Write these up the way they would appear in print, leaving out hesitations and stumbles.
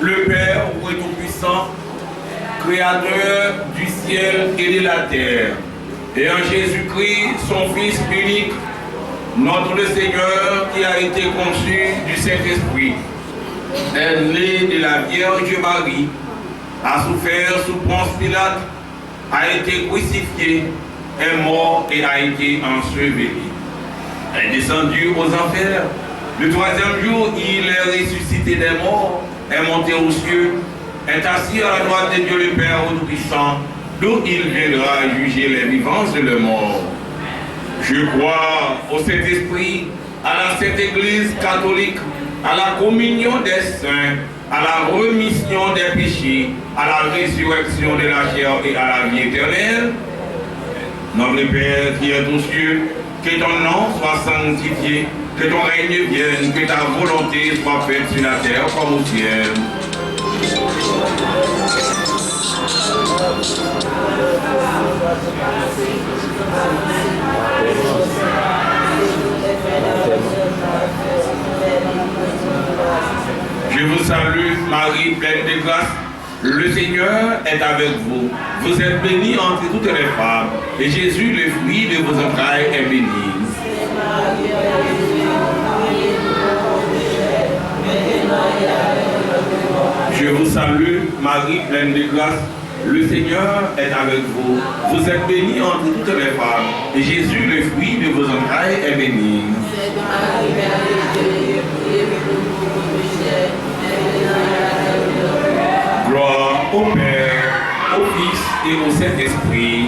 le Père Tout-Puissant, Créateur du ciel et de la terre, et en Jésus-Christ, son Fils unique, notre Seigneur qui a été conçu du Saint-Esprit, est né de la Vierge Marie, a souffert sous Ponce Pilate, a été crucifié, est mort et a été enseveli. Est descendu aux enfers. Le troisième jour, il est ressuscité des morts, est monté aux cieux, est assis à la droite de Dieu le Père Tout-Puissant, d'où il viendra juger les vivants et les morts. Je crois au Saint-Esprit, à la Sainte Église catholique, à la communion des saints, à la rémission des péchés, à la résurrection de la chair et à la vie éternelle. Notre Père qui est aux cieux, que ton nom soit sanctifié, que ton règne vienne, que ta volonté soit faite sur la terre comme au ciel. Je vous salue, Marie, pleine de grâce. Le Seigneur est avec vous. Vous êtes bénie entre toutes les femmes, et Jésus, le fruit de vos entrailles, est béni. Je vous salue, Marie, pleine de grâce. Le Seigneur est avec vous. Vous êtes bénie entre toutes les femmes, et Jésus, le fruit de vos entrailles, est béni. Gloire au Père, au Fils et au Saint-Esprit.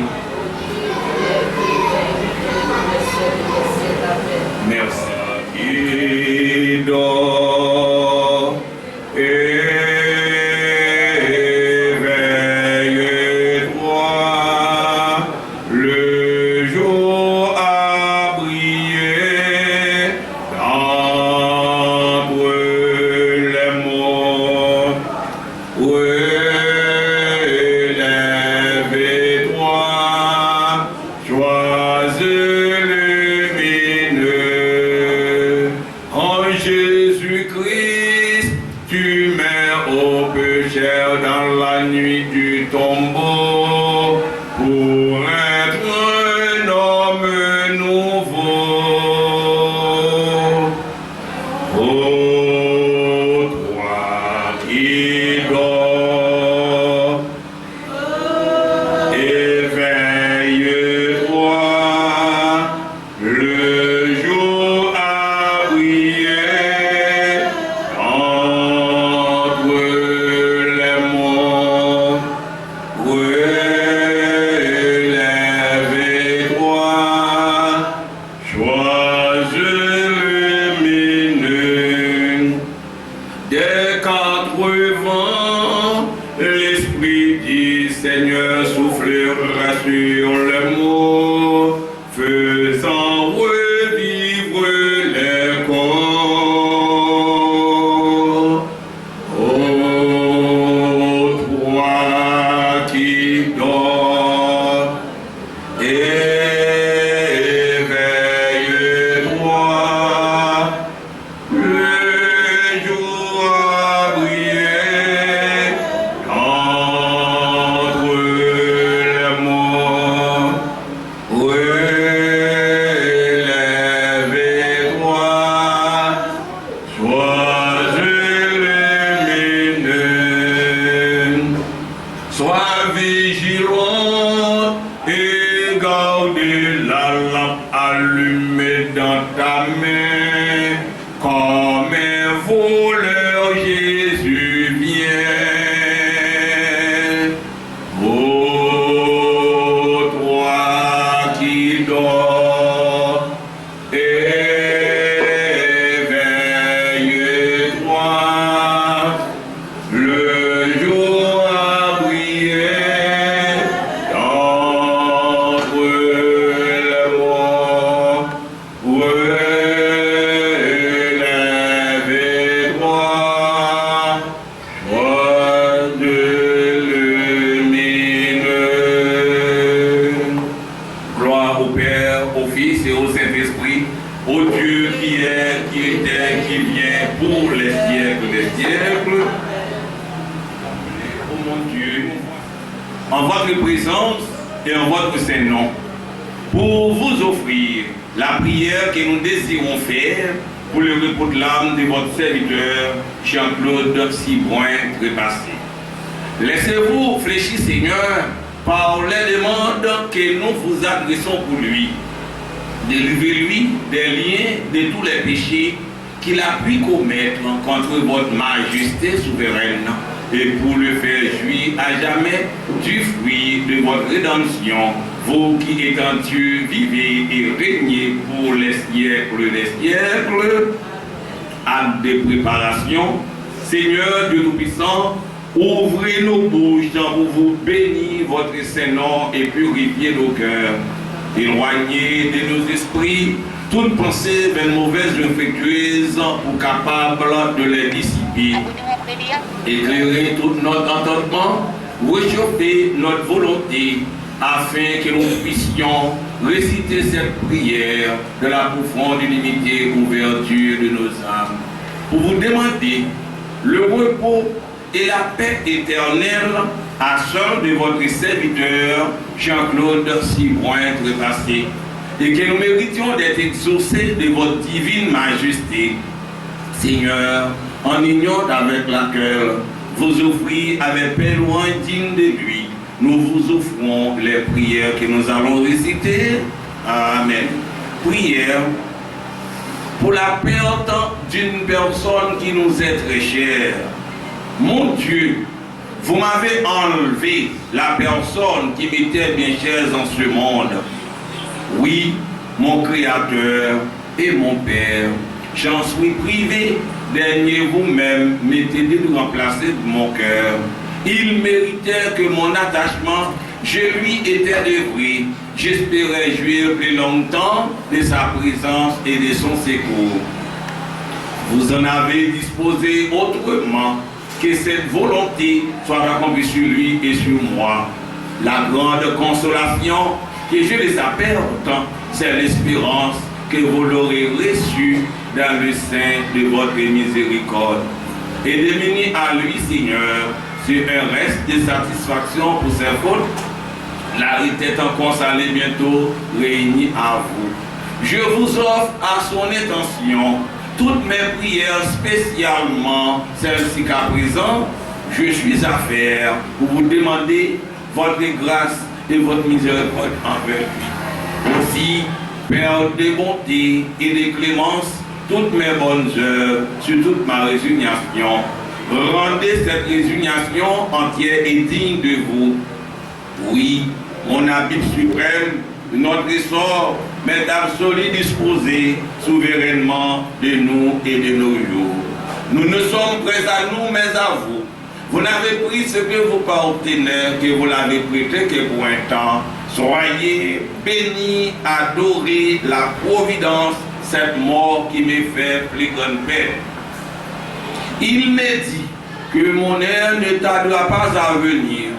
Merci. Il dort, éveille-toi, le jour a brillé d'entre les morts. Relève-toi, joyeux lumineux, en Jésus-Christ, tu mets au pécheur dans la nuit du tombeau, pour être un homme nouveau. Oh, toi qui dors, éveille-toi, le jour a brillé entre les morts. Relève-toi, joyeux lumineux. Des quatre vents, l'Esprit du Seigneur soufflera sur les morts, faisant revivre les corps. Oh, toi qui dors, éveille-toi, le jour a brillé entre en votre présence et en votre saint nom, pour vous offrir la prière que nous désirons faire pour le repos de l'âme de votre serviteur Jean-Claude Cibouin Trépassé. Laissez-vous fléchir, Seigneur, par les demandes que nous vous adressons pour lui. Délivrez-lui des liens de tous les péchés qu'il a pu commettre contre votre majesté souveraine et pour le faire jouir à jamais du fruit de votre rédemption, vous qui étant Dieu vivez et régnez pour les siècles des siècles. Acte de préparation, Seigneur Dieu Tout-Puissant, ouvrez nos bouches pour vous bénir votre Saint-Nom et purifier nos cœurs. Éloignez de nos esprits toute pensée vers mauvaise infectueuse pour capable de les dissiper. Éclairez tout notre entendement, réchauffez notre volonté, afin que nous puissions réciter cette prière de la profonde unité ouverture de nos âmes. Pour vous demander le repos et la paix éternelle à ceux de votre serviteur Jean-Claude Cibouin Trépassé, et que nous méritions d'être exaucés de votre divine majesté. Seigneur, en union avec laquelle vous offrez avec paix loin digne de lui, nous vous offrons les prières que nous allons réciter. Amen. Prière pour la perte d'une personne qui nous est très chère. Mon Dieu, vous m'avez enlevé la personne qui m'était bien chère en ce monde. Oui, mon Créateur et mon Père, j'en suis privé. Dernier vous-même mettez de nous remplacer de mon cœur. Il méritait que mon attachement, je lui étais œuvré. J'espérais jouir plus longtemps de sa présence et de son secours. Vous en avez disposé autrement, que cette volonté soit accomplie sur lui et sur moi. La grande consolation que je les apporte, c'est l'espérance que vous l'aurez reçue dans le sein de votre miséricorde. Et de venir à lui, Seigneur, sur un reste de satisfaction pour ses fautes, la tête en consolée bientôt réunie à vous. Je vous offre à son intention toutes mes prières, spécialement celles-ci qu'à présent, je suis à faire pour vous demander votre grâce et votre miséricorde envers lui. Aussi, Père de bonté et de clémence, toutes mes bonnes œuvres, sur toute ma résignation, rendez cette résignation entière et digne de vous. Oui, mon habit suprême, notre essor m'est absolu disposé souverainement de nous et de nos jours. Nous ne sommes prêts à nous, mais à vous. Vous n'avez pris ce que vous partenez, que vous l'avez prêté que pour un temps. Soyez bénis, adorez la providence, cette mort qui me fait plus grande paix. Il m'est dit que mon heure ne tardera pas à venir.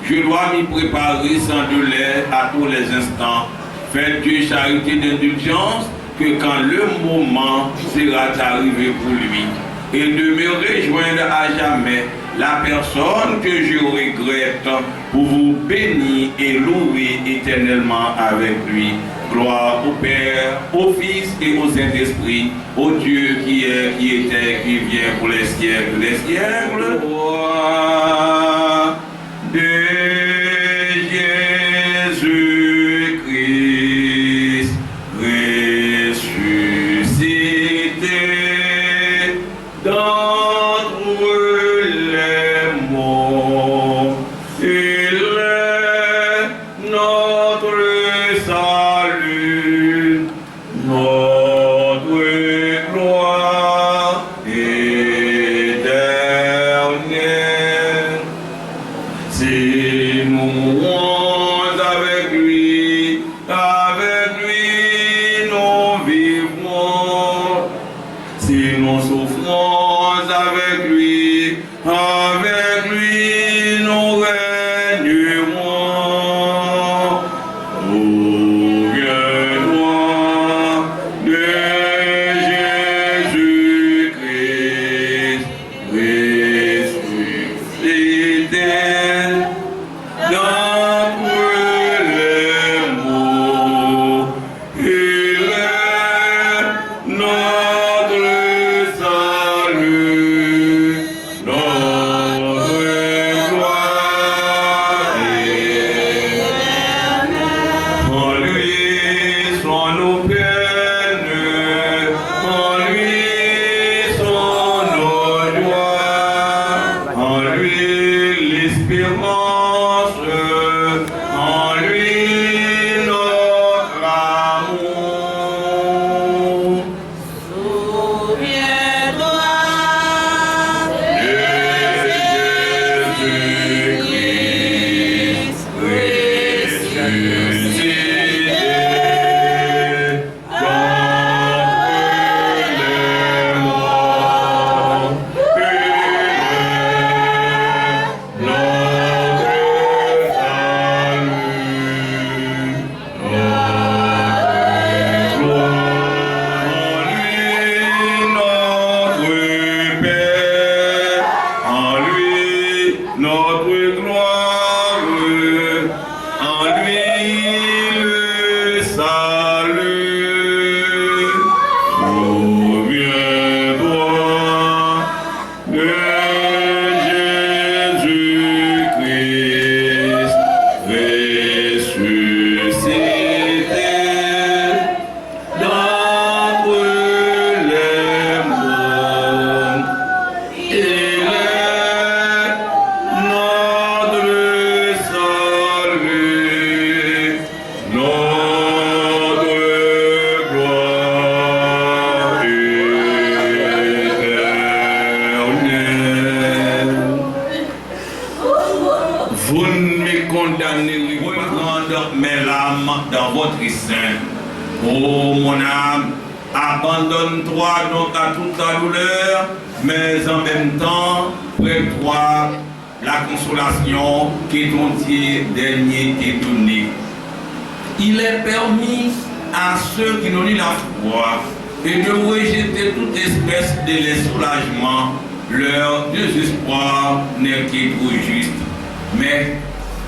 Je dois m'y préparer sans délai à tous les instants. Faites Dieu charité d'indulgence que quand le moment sera arrivé pour lui, et de me rejoindre à jamais la personne que je regrette pour vous bénir et louer éternellement avec lui. Gloire au Père, au Fils et au Saint-Esprit, au Dieu qui est, qui était, qui vient pour les siècles des siècles. Gloire de Jésus-Christ ressuscité d'entre les morts. Il est notre salut, notre gloire éternelle. Si nous mourons avec lui nous vivrons. Si nous souffrons avec lui nous régnerons. Souviens-toi de Jésus-Christ ressuscité dans espérance, en lui notre amour. Souviens-toi De Jésus-Christ ressuscité d'entre les morts, que notre salut, notre gloire, en lui notre Père, en lui notre gloire, en lui le salut. Souviens-toi de Jésus-Christ ressuscité d'entre les morts. Il est notre salut, notre gloire éternelle. Vous ne me condamnerez pas à prendre mes larmes dans votre sein. Oh mon âme, abandonne-toi donc à toute ta douleur, mais en même temps, prête-toi la consolation que ton Dieu dernier t'est donné. Il est permis à ceux qui n'ont ni la foi et de rejeter toute espèce de les soulagements. Leur désespoir n'est que trop juste. Mais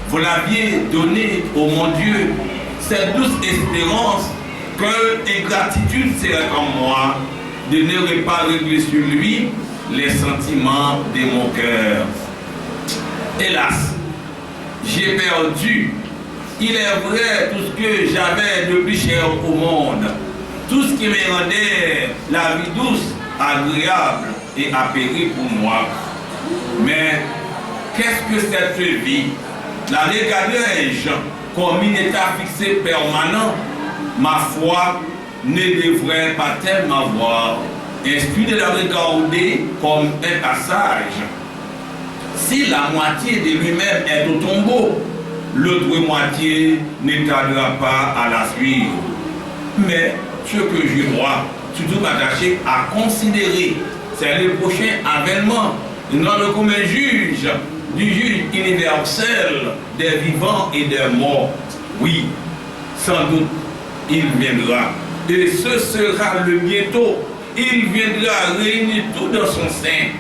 vous l'aviez donné au mon Dieu, cette douce espérance que ingratitude serait en moi, de ne pas régler sur lui les sentiments de mon cœur. Hélas, j'ai perdu. Il est vrai tout ce que j'avais de plus cher au monde, tout ce qui me rendait la vie douce, agréable et apaisée pour moi. Mais qu'est-ce que cette vie? La regarderai-je comme un état fixé permanent? Ma foi ne devrait pas tellement m'avoir inspiré de la regarder comme un passage. Si la moitié de lui-même est au tombeau, l'autre moitié ne tardera pas à la suivre. Mais ce que je dois surtout m'attacher à considérer, c'est le prochain avènement, notre commun juge, du juge universel des vivants et des morts. Oui, sans doute, il viendra. Et ce sera le bientôt. Il viendra réunir tout dans son sein.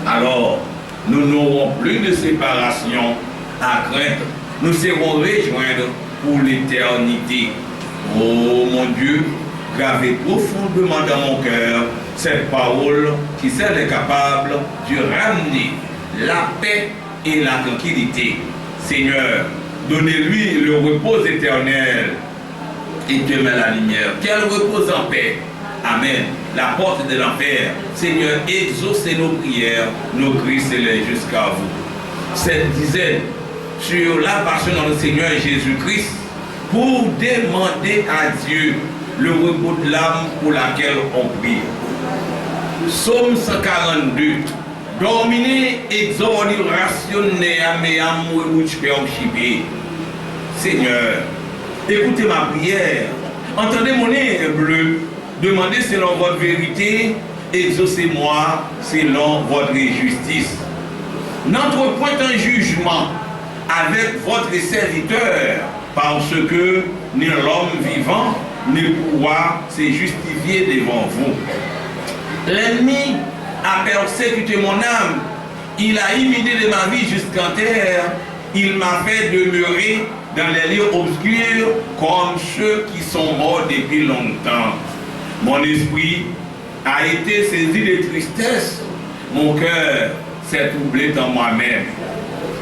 Alors, nous n'aurons plus de séparation à craindre. Nous serons rejoints pour l'éternité. Oh mon Dieu, gravez profondément dans mon cœur cette parole qui serait capable de ramener la paix et la tranquillité. Seigneur, donnez-lui le repos éternel et demain la lumière. Qu'elle repose en paix. Amen. La porte de l'enfer. Seigneur, exaucez nos prières, nos cris célestes jusqu'à vous. Cette dizaine sur la passion de notre Seigneur Jésus-Christ pour demander à Dieu le repos de l'âme pour laquelle on prie. Psaume 142. Domine exordiration à meam Seigneur, écoutez ma prière. Entendez mon nez bleu. Demandez selon votre vérité. Exaucez-moi selon votre justice. N'entre point en jugement avec votre serviteur, parce que ni l'homme vivant ne pourra se justifier devant vous. L'ennemi a persécuté mon âme, il a imité de ma vie jusqu'en terre, il m'a fait demeurer dans les lieux obscurs comme ceux qui sont morts depuis longtemps. Mon esprit a été saisi de tristesse, mon cœur s'est troublé dans moi-même.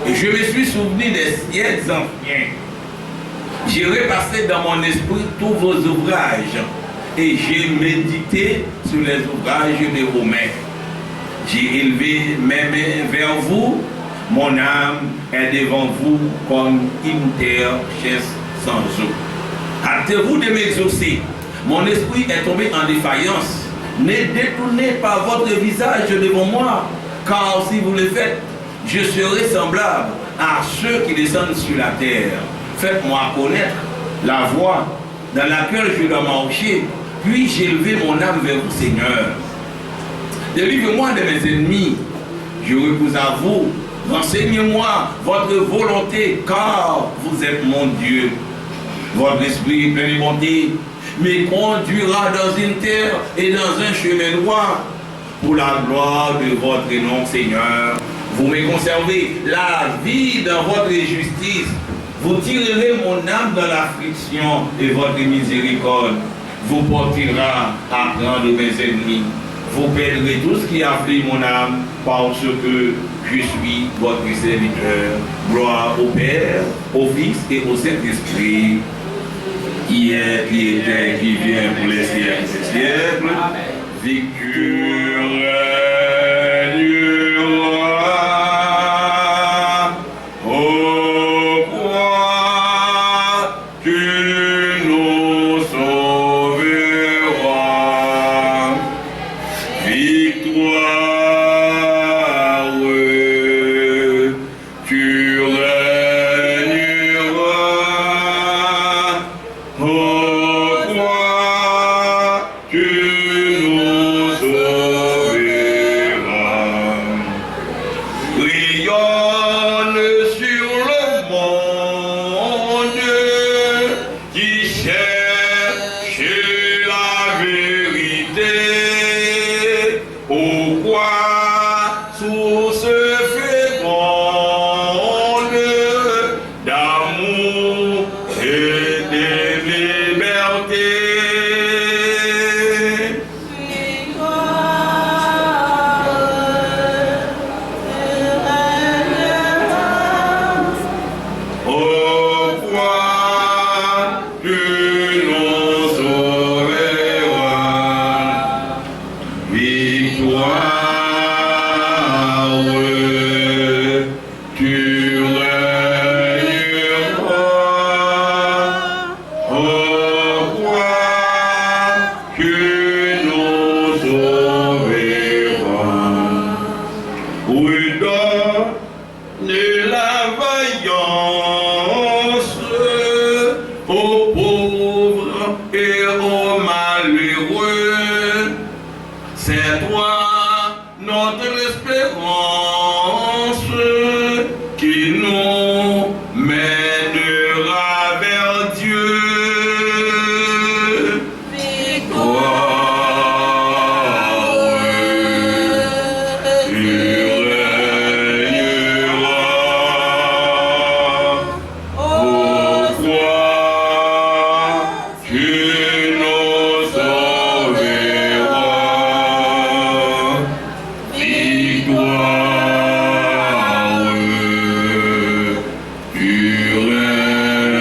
Et je me suis souvenu des siècles anciens. J'ai repassé dans mon esprit tous vos ouvrages et j'ai médité sur les ouvrages de vos mains. J'ai élevé mes mains vers vous Mon âme est devant vous comme une terre chaste sans eau. Hâtez-vous de m'exaucer. Mon esprit est tombé en défaillance. Ne détournez pas votre visage devant moi, car si vous le faites, je serai semblable à ceux qui descendent sur la terre. Faites-moi connaître la voie dans laquelle je dois marcher, puis j'élever mon âme vers vous, Seigneur. Délivrez-moi de mes ennemis. Je repose à vous. Renseignez-moi votre volonté, car vous êtes mon Dieu. Votre esprit plein de bonté me conduira dans une terre et dans un chemin droit. Pour la gloire de votre nom, Seigneur, vous me conservez la vie dans votre justice. Vous tirerez mon âme dans l'affliction et votre miséricorde vous portera à prendre mes ennemis. Vous perdrez tout ce qui afflige mon âme parce que je suis votre serviteur. Gloire au Père, au Fils et au Saint-Esprit, qui est, qui était, qui vient pour les siècles des siècles. Victoire du roi, ô roi, tu nous sauveras. Victoire, tu régneras, ô roi, tu nous sauveras. Rayonne sur le monde qui cherche la vérité. Ô roi, source féconde d'amour et de liberté. Ô roi, tu nous sauveras. Victoire, tu régneras. Ô roi, tu nous sauveras. Redonne la vaillance aux pauvres et aux malheureux. C'est toi notre espérance qui nous mènera vers Dieu. Victoire, tu régneras. Ô roi, tu nous sauveras. Victoire, tu régneras.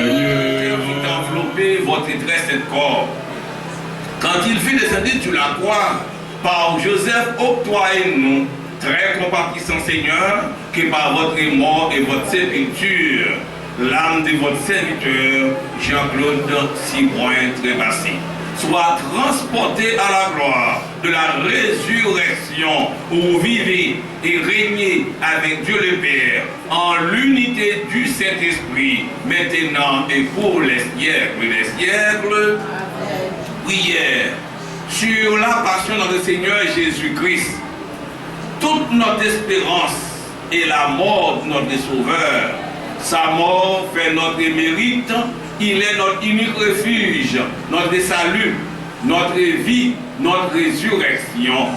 Vous enveloppez votre très saint corps. Quand il fut descendu sur la croix, par Joseph, octroyez-nous, très compatissant Seigneur, que par votre mort et votre sépulture, l'âme de votre serviteur, Jean-Claude Sibroin Trépassé, soit transportée à la gloire de la résurrection, où vous vivez et régnez avec Dieu le Père, en l'unité du Saint-Esprit, maintenant et pour les siècles des siècles. Prière sur la passion de notre Seigneur Jésus-Christ. Toute notre espérance est la mort de notre Sauveur. Sa mort fait notre mérite. Il est notre unique refuge, notre salut, notre vie, notre résurrection.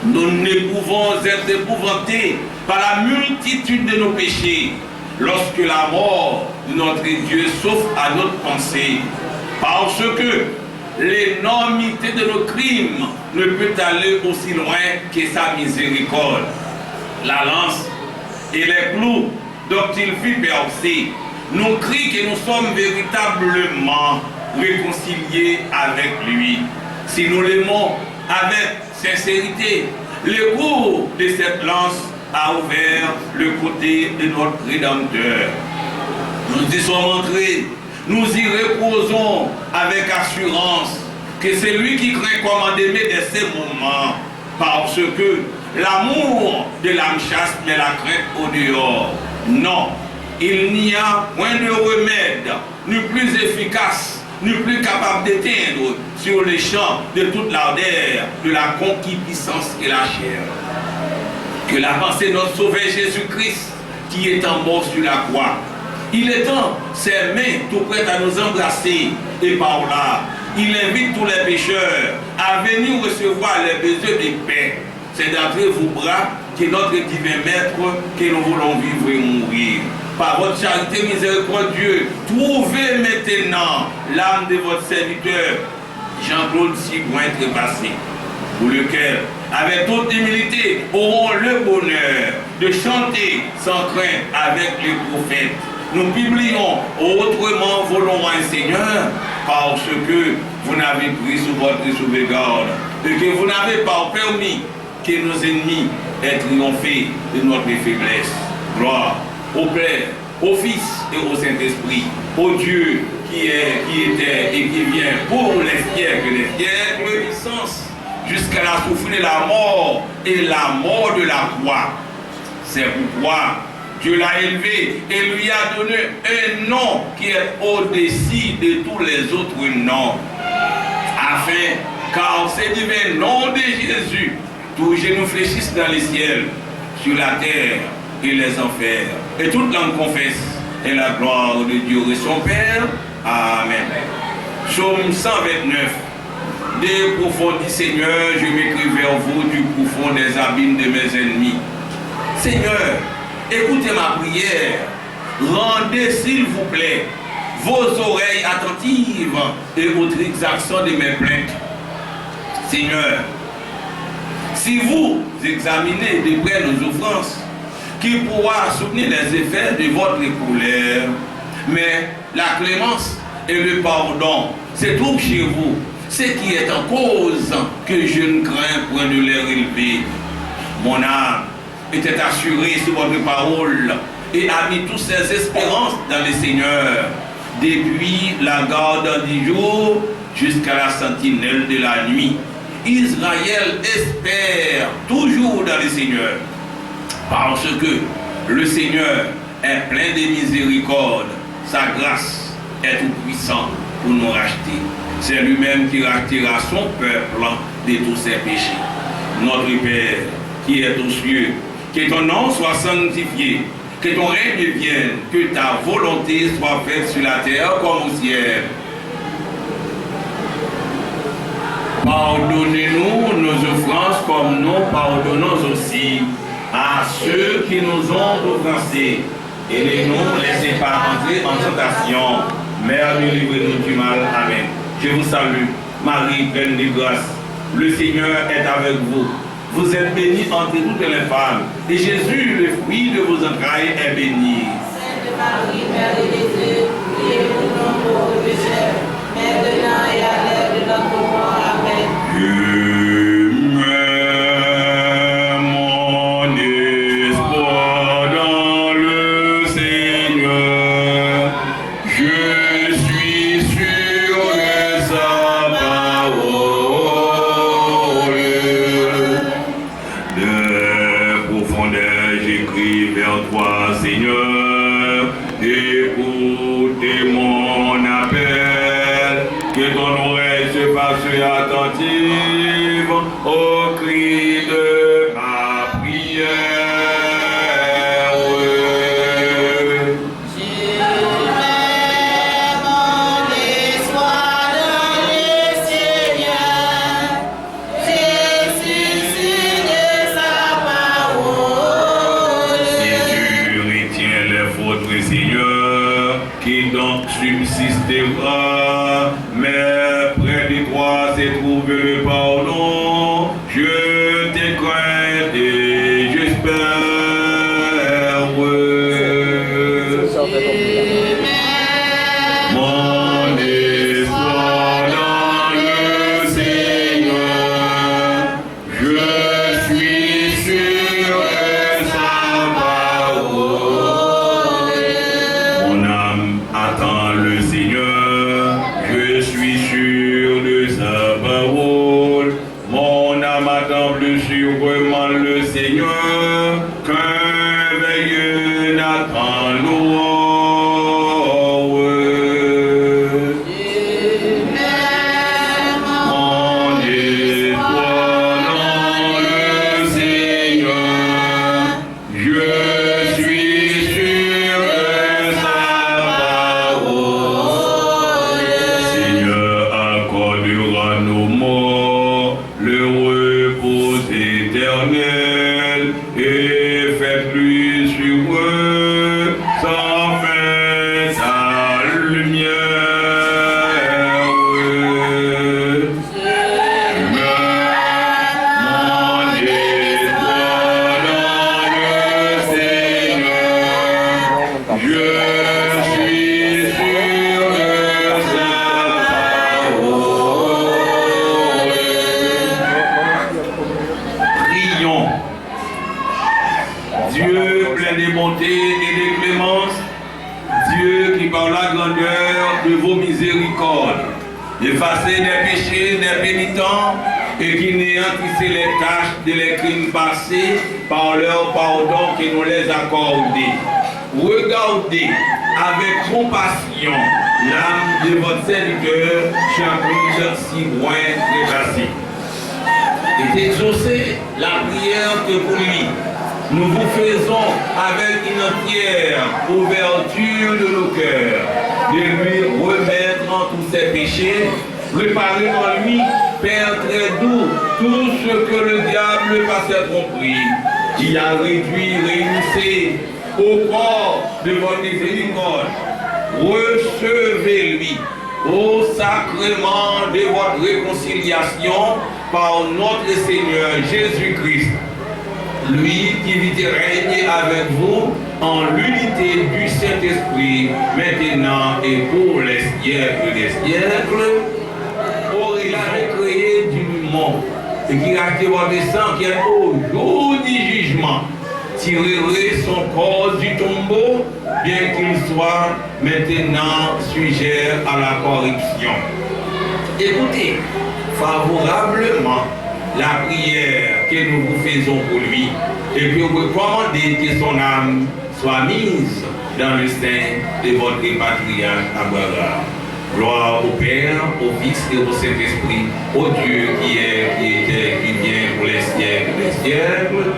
Nous ne pouvons être épouvantés par la multitude de nos péchés lorsque la mort de notre Dieu s'offre à notre pensée. Parce que l'énormité de nos crimes ne peut aller aussi loin que sa miséricorde. La lance et les clous dont il fut percé nous crient que nous sommes véritablement réconciliés avec lui. Si nous l'aimons avec sincérité, le coup de cette lance a ouvert le côté de notre Rédempteur. Nous y sommes entrés, nous y reposons avec assurance que c'est lui qui craint comme en aimer de ces moments, parce que l'amour de l'âme chasse met la crainte au dehors. Non, il n'y a point de remède, ni plus efficace, ni plus capable d'éteindre sur les champs de toute l'ardeur de la concupiscence et la chair que la pensée de notre Sauveur Jésus-Christ qui est en mort sur la croix. Il est temps, ses mains tout prêtes à nous embrasser, et par là, il invite tous les pécheurs à venir recevoir les besoins de paix. C'est d'entrer vos bras que notre divin Maître, que nous voulons vivre et mourir. Par votre charité miséricordieuse, trouvez maintenant l'âme de votre serviteur, Jean-Claude Sigouin Trépassé, pour lequel, avec toute humilité, auront le bonheur de chanter sans crainte avec les prophètes. Nous publions autrement volons un Seigneur, parce que vous n'avez pris sous votre sauvegarde et que vous n'avez pas permis que nos ennemis aient triomphé de notre faiblesse. Gloire au Père, au Fils et au Saint-Esprit, au Dieu qui est, qui était et qui vient pour les siècles, puissance jusqu'à la souffrance de la mort et la mort de la croix. C'est pourquoi Dieu l'a élevé et lui a donné un nom qui est au-dessus de tous les autres noms, afin, car c'est divin nom de Jésus, tous genoux fléchissent dans les ciels, sur la terre et les enfers, et toute langue confesse, et la gloire de Dieu et son Père. Amen. Psaume 129. Des profonds du Seigneur, je m'écris vers vous du profond des abîmes de mes ennemis. Seigneur, écoutez ma prière, rendez s'il vous plaît vos oreilles attentives et aux exactions de mes plaintes. Seigneur, si vous examinez de près nos offenses, qui pourra soutenir les effets de votre colère, mais la clémence et le pardon se trouvent chez vous, ce qui est en cause que je ne crains point de les relever. Mon âme était assurée sur votre parole et a mis toutes ses espérances dans le Seigneur, depuis la garde du jour jusqu'à la sentinelle de la nuit. Israël espère toujours dans le Seigneur, parce que le Seigneur est plein de miséricorde, sa grâce est tout puissant pour nous racheter. C'est lui-même qui rachètera son peuple de tous ses péchés. Notre Père qui est aux cieux, que ton nom soit sanctifié, que ton règne vienne, que ta volonté soit faite sur la terre comme au ciel. Pardonnez-nous nos offenses comme nous pardonnons aussi à ceux qui nous ont offensés. Et ne nous laissez pas entrer en tentation, mais délivrez-nous du mal. Amen. Je vous salue, Marie, pleine de grâce. Le Seigneur est avec vous. Vous êtes bénie entre toutes les femmes. Et Jésus, le fruit de vos entrailles, est béni. Sainte Marie, Mère de Jésus, priez pour nous pauvres pécheurs, maintenant et à l'heure de notre mort. Amen. Je mets mon espoir dans le Seigneur. Je suis sûr de sa parole. De profondeur, j'écris vers toi, Seigneur. Écoutez mon appel, que ton oreille se fasse attentive au cri de ma prière. Je mets mon espoir dans le Seigneur. Je suis sûr de sa parole. Si tu retiens les fautes, Seigneur, qui donc subsistera, mais près de toi se trouve le pardon. Je te crains et j'espère. Mon espoir dans le Seigneur, je suis sûr de sa attend louange. Mon espoir dans le Seigneur, je suis sûr de sa parole. Seigneur, accordera nos morts le repos éternel et faites-lui sur eux sans fin sa lumière. Mon espoir dans le Seigneur, je suis sûr de sa parole. Prions. Dieu plein de bonté et de clémence, Dieu qui par la grandeur de vos miséricordes, effacez des péchés, des pénitents, et qui néantissez les tâches de les crimes passés par leur pardon qui nous les accordez. Regardez avec compassion l'âme de votre serviteur, Jean-Claude si loin dépassé. Et exaucez la prière que pour lui nous vous faisons avec une entière ouverture de nos cœurs, de lui remettre en tous ses péchés, préparer en lui, Père très doux, tout ce que le diable passait compris, qui a réduit, réunissé au corps de votre miséricorde. Recevez-lui au sacrement de votre réconciliation par notre Seigneur Jésus-Christ, lui qui vit et règne avec vous en l'unité du Saint-Esprit, maintenant et pour les siècles des siècles. Or, il a créé du monde et qui a été votre sang qui est au jour du jugement, tirerait son corps du tombeau, bien qu'il soit maintenant sujet à la corruption. Écoutez favorablement la prière que nous vous faisons pour lui et que vous recommandez que son âme soit mise dans le sein de votre patriarche Abraham. Gloire au Père, au Fils et au Saint-Esprit, au Dieu qui est, qui était, qui vient pour les siècles des siècles.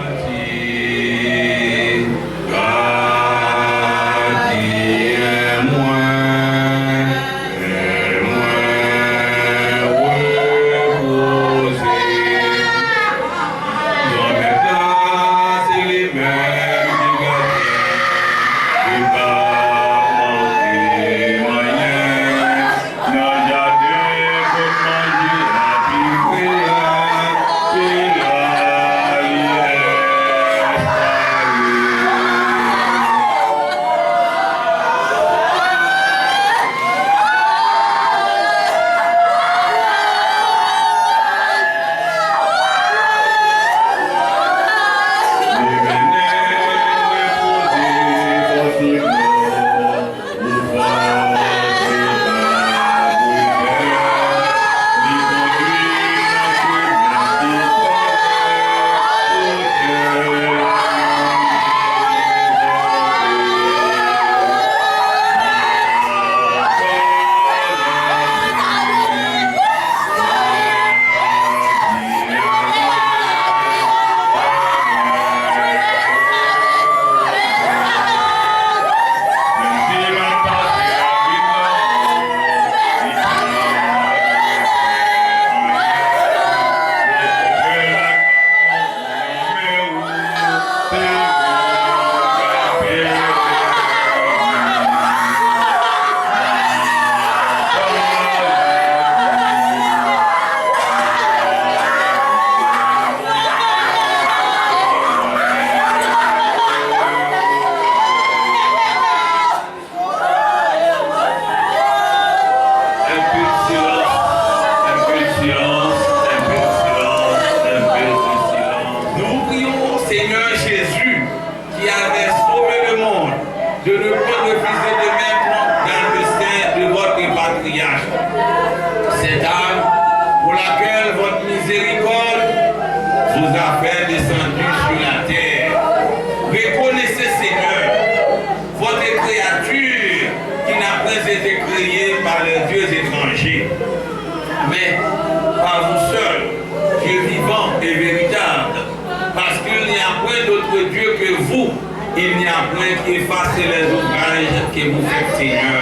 point qui efface les ouvrages que vous faites, Seigneur.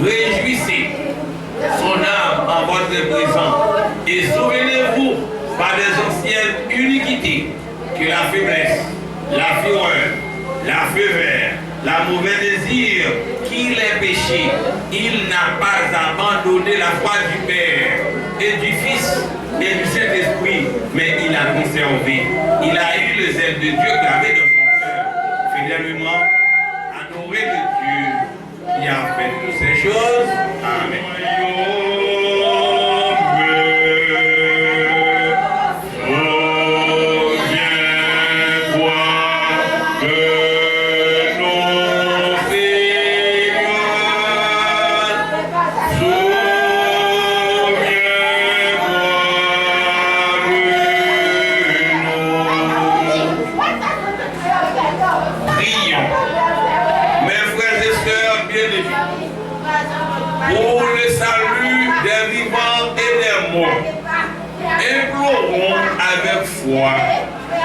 Réjouissez son âme en votre présent et souvenez-vous par des anciennes iniquités que la faiblesse, la fureur, la faveur, la mauvais désir, qu'il ait péché, il n'a pas abandonné la foi du Père et du Fils et du Saint-Esprit, mais il a conservé. Il a eu le zèle de Dieu gravé dans son cœur. Fidèlement, adorez le Dieu qui a fait toutes ces choses. Amen.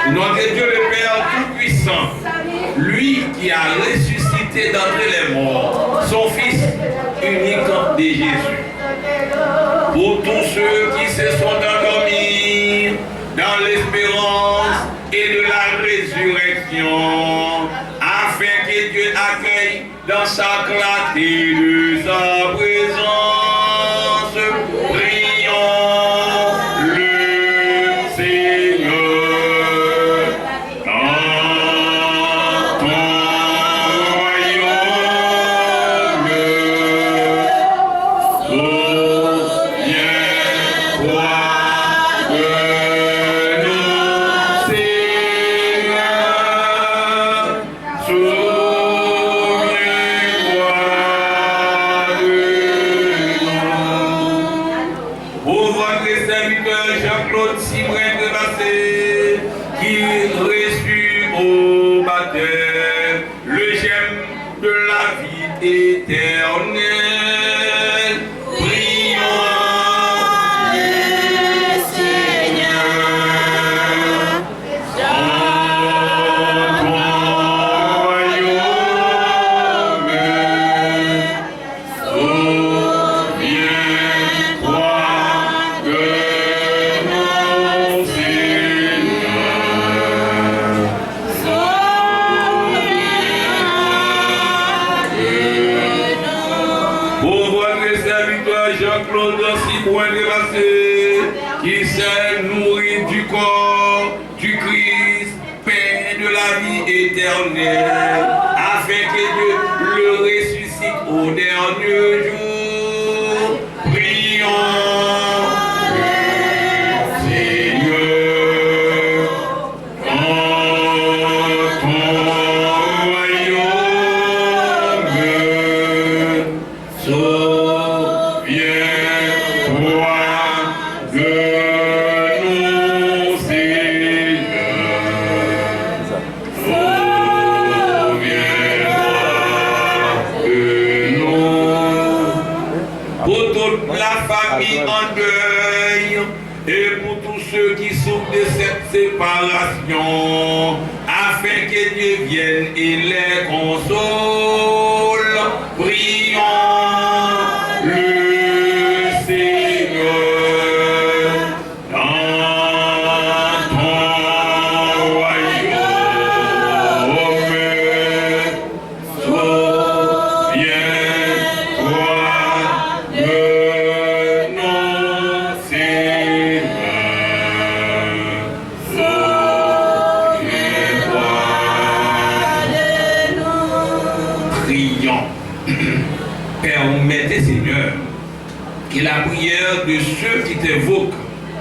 Notre Dieu le Père Tout-Puissant, lui qui a ressuscité d'entre les morts, son Fils unique de Jésus. Pour tous ceux qui se sont endormis dans l'espérance et de la résurrection, afin que Dieu accueille dans sa clarté de sa présence, qui s'est nourri du corps du Christ, paix de la vie éternelle, afin que Dieu le ressuscite au dernier jour. Prions. Séparation, afin que Dieu vienne et les console. Prions le Seigneur dans ton royaume. Souviens-toi de nos Seigneurs. Permettez, Seigneur, que la prière de ceux qui t'invoquent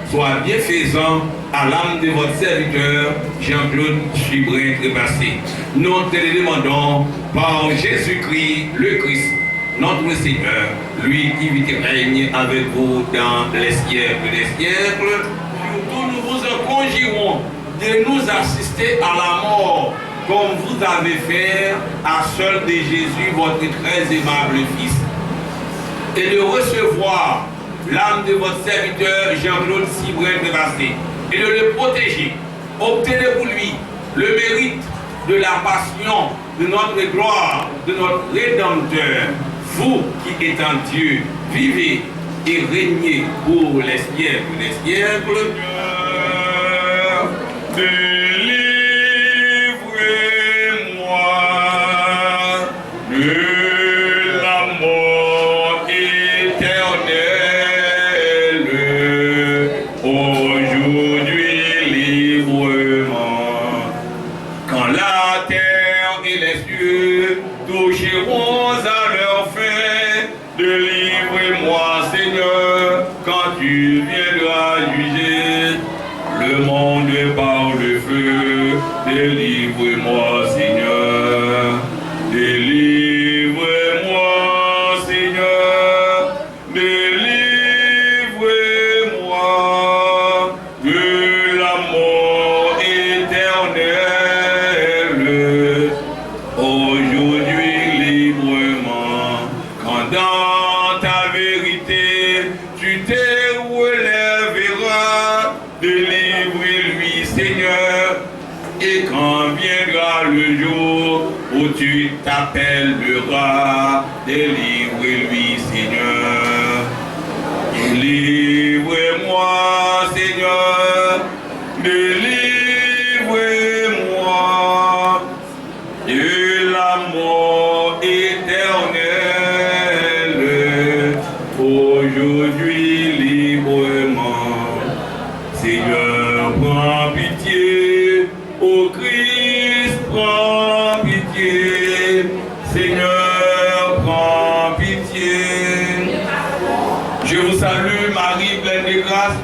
soit bienfaisante à l'âme de votre serviteur Jean-Claude Chibrin Trépassé. Nous te le demandons par Jésus-Christ, le Christ, notre Seigneur, lui qui vit et règne avec vous dans les siècles des siècles. Surtout, nous vous conjurons de nous assister à la mort, comme vous avez fait à seul de Jésus, votre très aimable Fils, et de recevoir l'âme de votre serviteur Jean-Claude Chibrin Trépassé, et de le protéger. Obtenez pour lui le mérite de la passion de notre gloire, de notre Rédempteur, vous qui êtes en Dieu, vivez et régnez pour les siècles des siècles. Délivrez-moi de la mort éternelle, aujourd'hui librement. Quand la terre et les cieux toucheront à leur fin, délivrez-moi, Seigneur, quand tu viendras juger le monde par le feu. Délivre-moi, Seigneur. Délivre-moi, Seigneur. Délivre-moi de la mort éternelle. Aujourd'hui librement, quand dans ta vérité tu te relèveras, délivre-lui, Seigneur, et quand viendra le jour où tu t'appelleras, délivre-lui, Seigneur. Délivre-moi, Seigneur, délivre-moi de la mort éternelle, aujourd'hui librement. Seigneur, prends pitié, ô Christ, prends pitié. Seigneur, prends pitié. Je vous salue, Marie, pleine de grâce.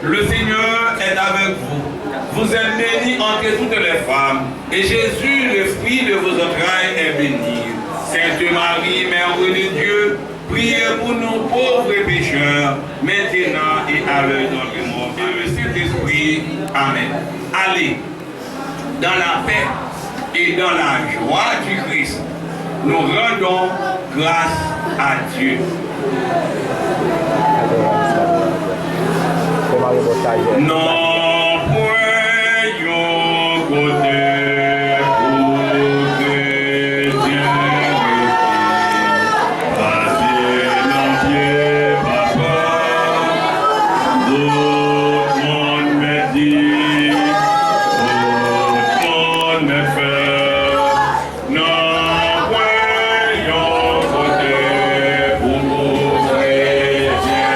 Le Seigneur est avec vous. Vous êtes bénie entre toutes les femmes, et Jésus, le fruit de vos entrailles, est béni. Sainte Marie, Mère de Dieu, priez pour nous pauvres pécheurs, maintenant et à l'heure de notre mort. Et le Saint-Esprit, Amen. Allez, dans la paix et dans la joie du Christ, nous rendons grâce à Dieu. Non, voyons côté pour chrétien, passez dans pied, papa, d'autres monde me dit, d'autres monde me fait, non, voyons côté pour chrétien.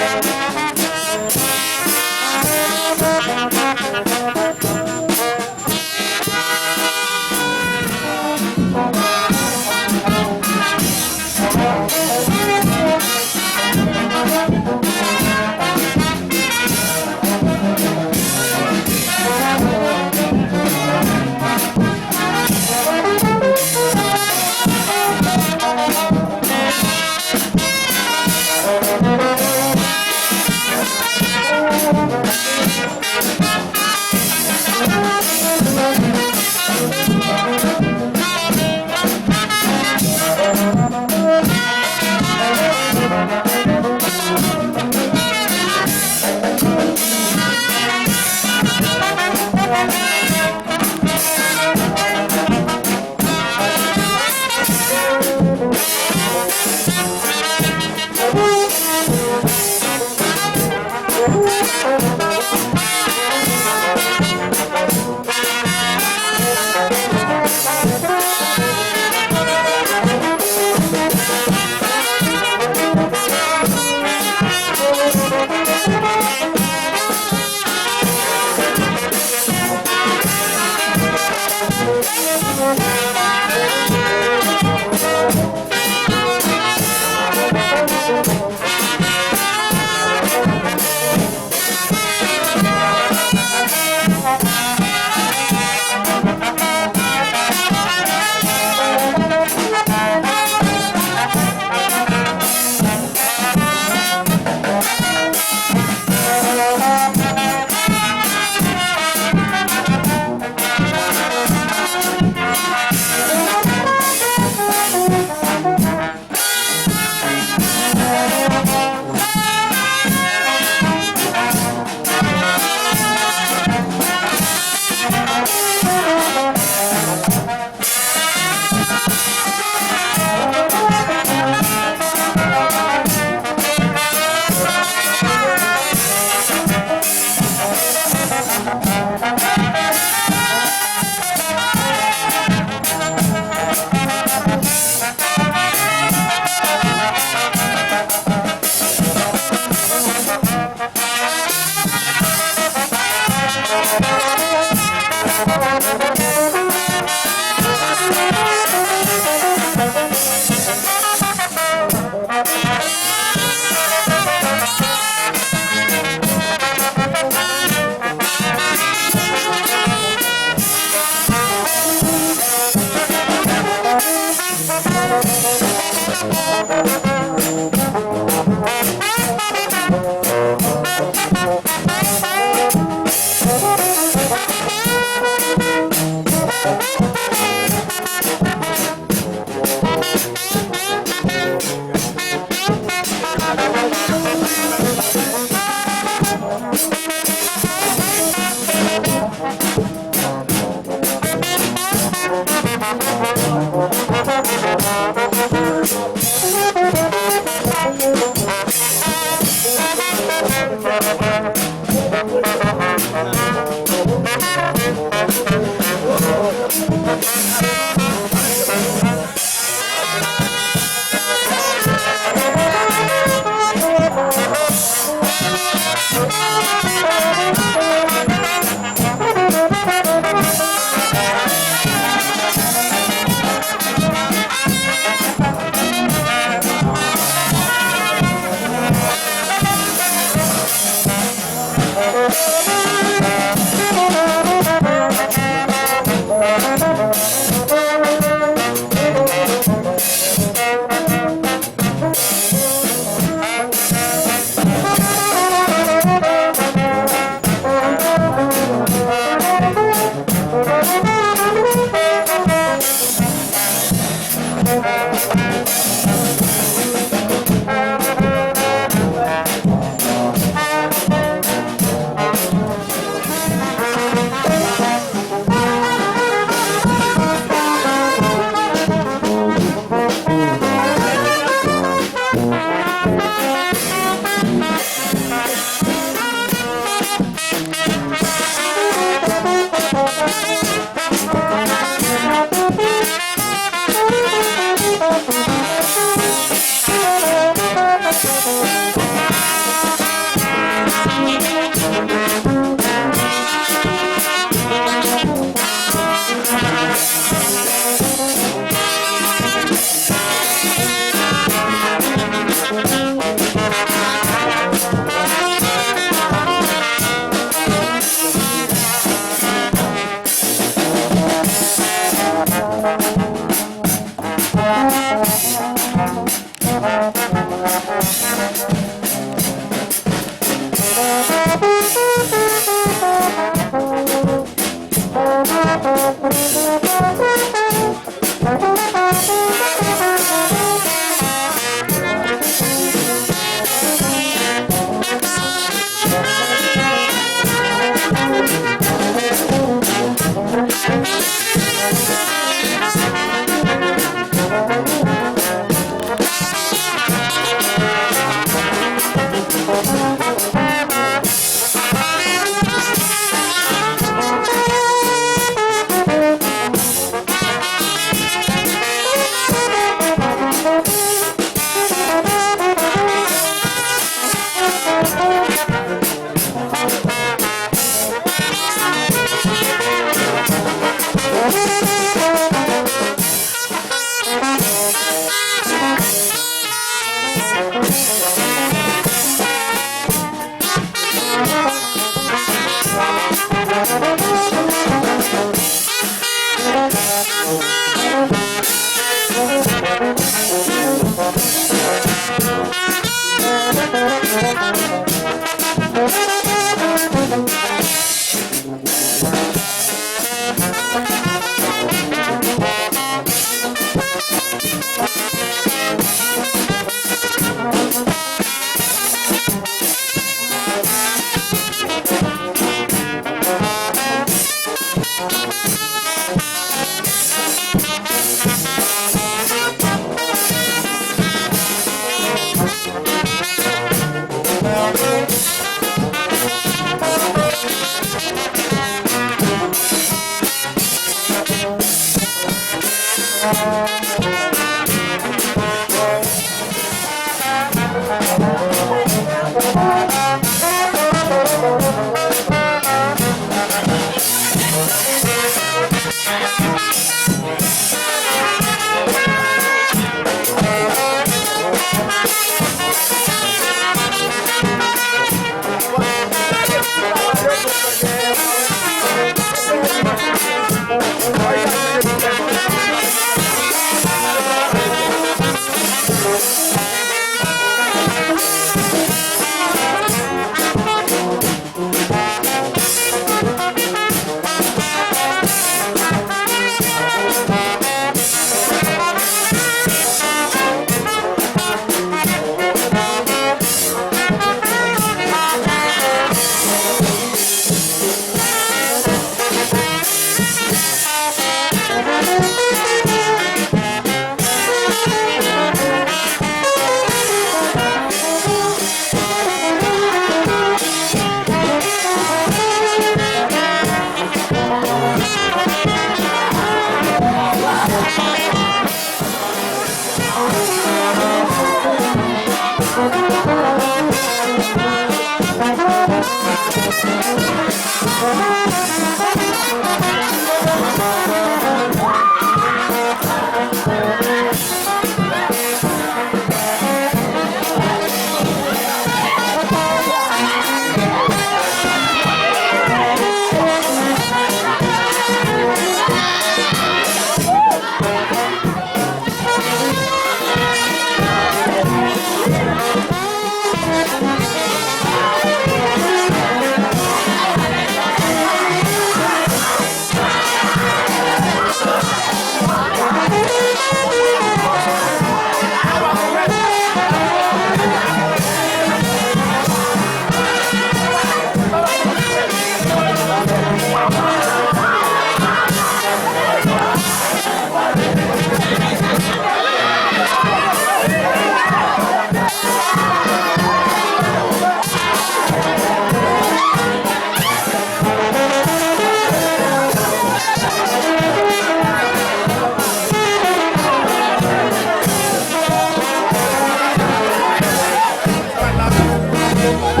Let's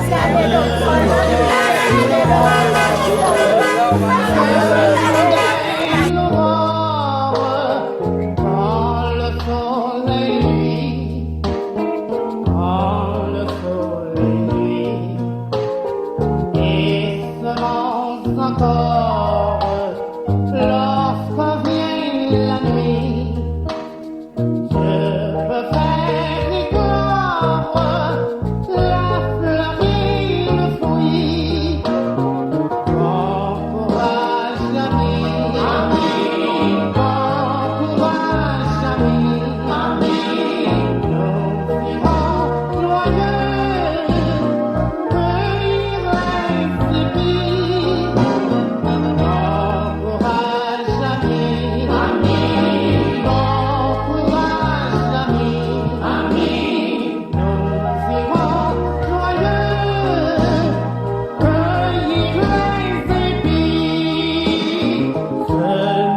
go.